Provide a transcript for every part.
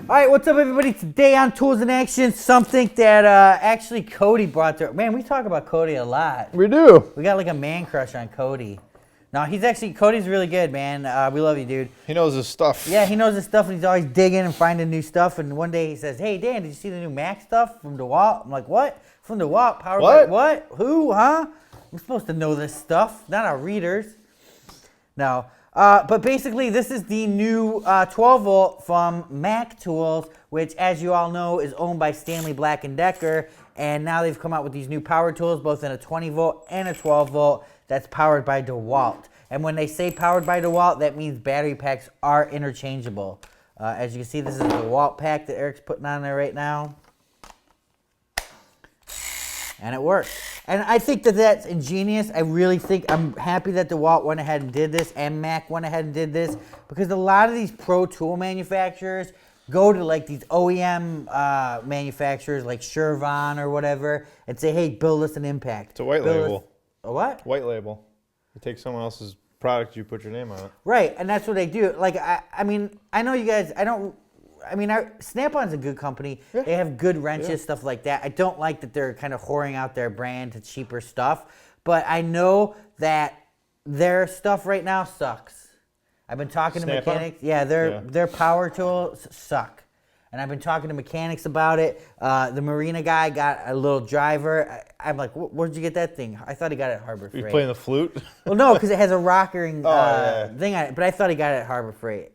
All right, what's up, everybody? Today on Tools in Action, something that actually Cody brought to... Man, we talk about Cody a lot. We do. We got like a man crush on Cody. No, Cody's really good, man. We love you, dude. He knows his stuff. Yeah, he knows his stuff, and he's always digging and finding new stuff. And one day he says, hey, Dan, did you see the new Mac stuff from DeWALT? I'm like, what? From DeWALT? Powered by what? Who? Huh? I'm supposed to know this stuff, not our readers. No. But basically, this is the new 12-volt from Mac Tools, which, as you all know, is owned by Stanley Black & Decker. And now they've come out with these new power tools, both in a 20-volt and a 12-volt, that's powered by DeWALT. And when they say powered by DeWALT, that means battery packs are interchangeable. As you can see, this is a DeWALT pack that Eric's putting on there right now. And it works. And I think that that's ingenious. I really think, I'm happy that DeWALT went ahead and did this, and Mac went ahead and did this, because a lot of these pro tool manufacturers go to like these OEM manufacturers like Shervon or whatever and say, hey, build us an Impact. It's a white label. A what? White label. You take someone else's product, you put your name on it. Right, and that's what they do. Like, I mean, I know you guys, Snap-on's a good company. Yeah. They have good wrenches, stuff like that. I don't like that they're kind of whoring out their brand to cheaper stuff, but I know that their stuff right now sucks. I've been talking to mechanics. Yeah, their power tools suck. And I've been talking to mechanics about it. The Marina guy got a little driver. I'm like, where'd you get that thing? I thought he got it at Harbor Freight. You playing the flute? Well, no, because it has a rockering thing on it. But I thought he got it at Harbor Freight.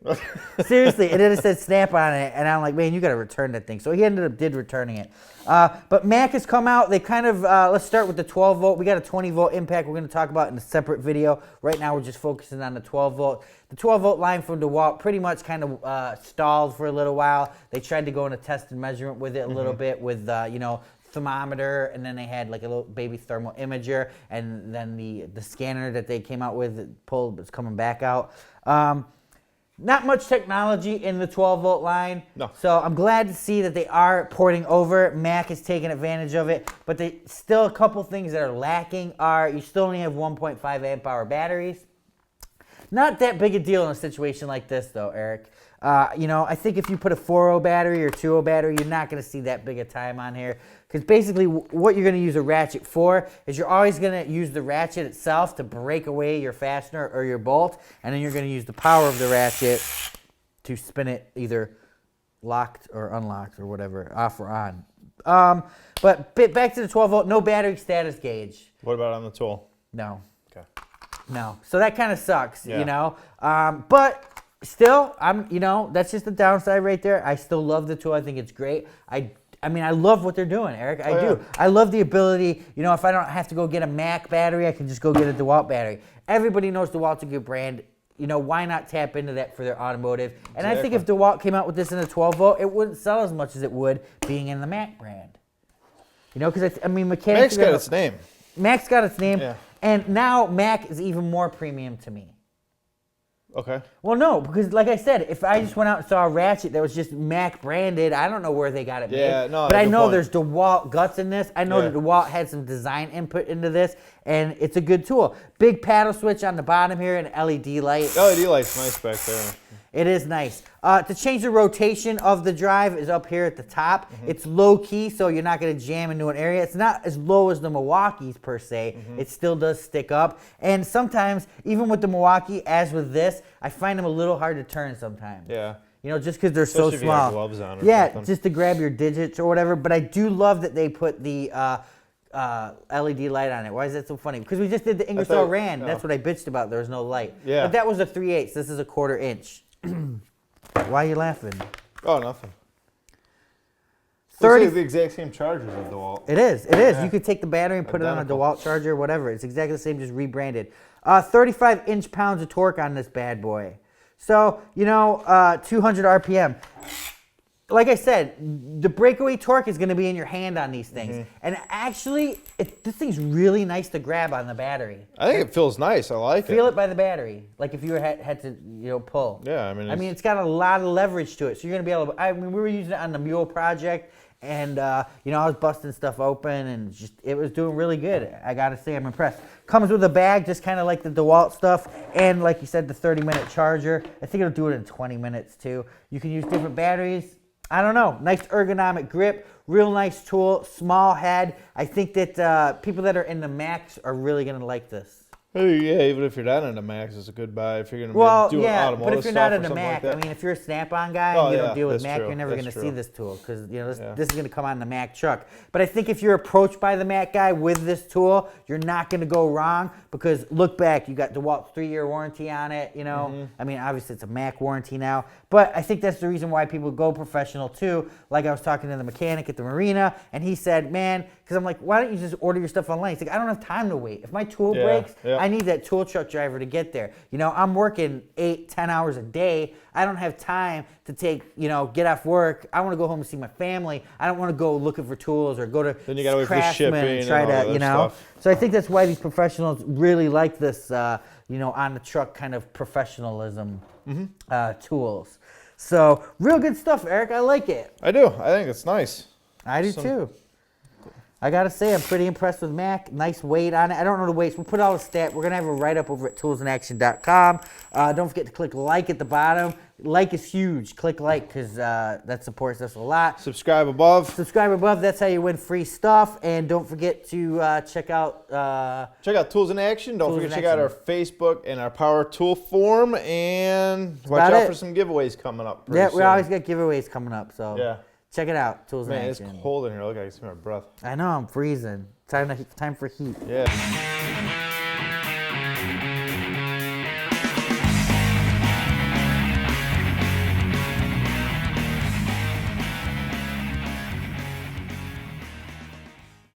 Seriously, and then it said Snap on it. And I'm like, man, you got to return that thing. So he ended up returning it. But Mac has come out. They kind of, let's start with the 12-volt. We got a 20-volt Impact we're going to talk about in a separate video. Right now, we're just focusing on the 12-volt. The 12-volt line from DeWALT pretty much kind of stalled for a little while. They tried to go in a test and measurement with it a little bit with, thermometer, and then they had like a little baby thermal imager, and then the scanner that they came out with is coming back out. Not much technology in the 12-volt line. No. So I'm glad to see that they are porting over. Mac is taking advantage of it, but still a couple things that are lacking are you still only have 1.5 amp hour batteries. Not that big a deal in a situation like this, though, Eric. I think if you put a 4.0 battery or 2.0 battery, you're not going to see that big a time on here. Because basically what you're going to use a ratchet for is you're always going to use the ratchet itself to break away your fastener or your bolt. And then you're going to use the power of the ratchet to spin it either locked or unlocked or whatever, off or on. But back to the 12-volt, no battery status gauge. What about on the tool? No. Okay. No. So that kind of sucks, but still, that's just the downside right there. I still love the tool. I think it's great. I love what they're doing, Eric. I do. I love the ability, if I don't have to go get a Mac battery, I can just go get a DeWALT battery. Everybody knows DeWALT's a good brand. Why not tap into that for their automotive? And I think if DeWALT came out with this in a 12-volt, it wouldn't sell as much as it would being in the Mac brand. Because, mechanics... Mac's got its name. Mac's got its name. Yeah. And now Mac is even more premium to me. Okay. Well, no, because like I said, if I just went out and saw a ratchet that was just Mac branded, I don't know where they got it made. Yeah, no, but I know there's DeWALT guts in this. I know that DeWALT had some design input into this, and it's a good tool. Big paddle switch on the bottom here, and LED light. LED light's nice back there. It is nice. To change the rotation of the drive is up here at the top. It's low key, so you're not going to jam into an area. It's not as low as the Milwaukee's per se. It still does stick up. And sometimes, even with the Milwaukee, as with this, I find them a little hard to turn sometimes. Yeah. Just because they're so small. If you have gloves on or something. Just to grab your digits or whatever. But I do love that they put the LED light on it. Why is that so funny? Because we just did the Ingersoll Rand. That's what I bitched about. There was no light. Yeah. But that was a 3/8. This is a 1/4 inch. Why are you laughing? Oh, nothing. 30. It's the exact same chargers as DeWALT. It is. It is. Yeah. You could take the battery and put it on a DeWALT charger, whatever. It's exactly the same, just rebranded. 35 inch-pounds of torque on this bad boy. So, 200 RPM. Like I said, the breakaway torque is going to be in your hand on these things. And actually, this thing's really nice to grab on the battery. I think it feels nice. I like it. Feel it by the battery, like if you had to, pull. Yeah, it's got a lot of leverage to it. So you're going to be able to, we were using it on the Mule project, and, I was busting stuff open, and it was doing really good. I got to say, I'm impressed. Comes with a bag, just kind of like the DeWALT stuff, and like you said, the 30-minute charger. I think it'll do it in 20 minutes, too. You can use different batteries. I don't know. Nice ergonomic grip, real nice tool, small head. I think that people that are into Macs are really gonna like this. Hey, yeah, even if you're not into Macs, it's a good buy if you're Well, doing yeah, automotive but if you're stuff not or into something Mac, like I that. mean, if you're a Snap-on guy Oh, and you yeah, don't deal with that's Mac, true, you're never that's going to true. see this tool because this is going to come on the Mac truck. But I think if you're approached by the Mac guy with this tool, you're not going to go wrong because look back, you got DeWALT's 3-year warranty on it. You know, I mean, obviously it's a Mac warranty now, but I think that's the reason why people go professional too. Like I was talking to the mechanic at the marina, and he said, "Man," because I'm like, "Why don't you just order your stuff online?" He's like, "I don't have time to wait. If my tool breaks, I need that tool truck driver to get there. You know, I'm working 8-10 hours a day. I don't have time to get off work. I want to go home and see my family. I don't want to go looking for tools or go to Then you gotta wait for Craftsman shipping and try and all to, that you know." stuff. So I think that's why these professionals really like this, on the truck kind of professionalism tools. So real good stuff, Eric. I like it. I do. I think it's nice. I do too. I gotta say, I'm pretty impressed with Mac. Nice weight on it. I don't know the weights. We'll put all the stat. We're gonna have a write-up over at toolsinaction.com. Don't forget to click like at the bottom. Like is huge. Click like because that supports us a lot. Subscribe above. Subscribe above. That's how you win free stuff. And don't forget to check out Tools in Action. Don't Tools forget to in check out Action. our Facebook and our Power Tool forum. And watch about out it. for some giveaways coming up. Yeah, Pretty we soon. always got giveaways coming up. So Yeah. check it out. Tools in Man, it's Action. cold in here. Look, I can see my breath. I know I'm freezing. Time for heat. Yeah.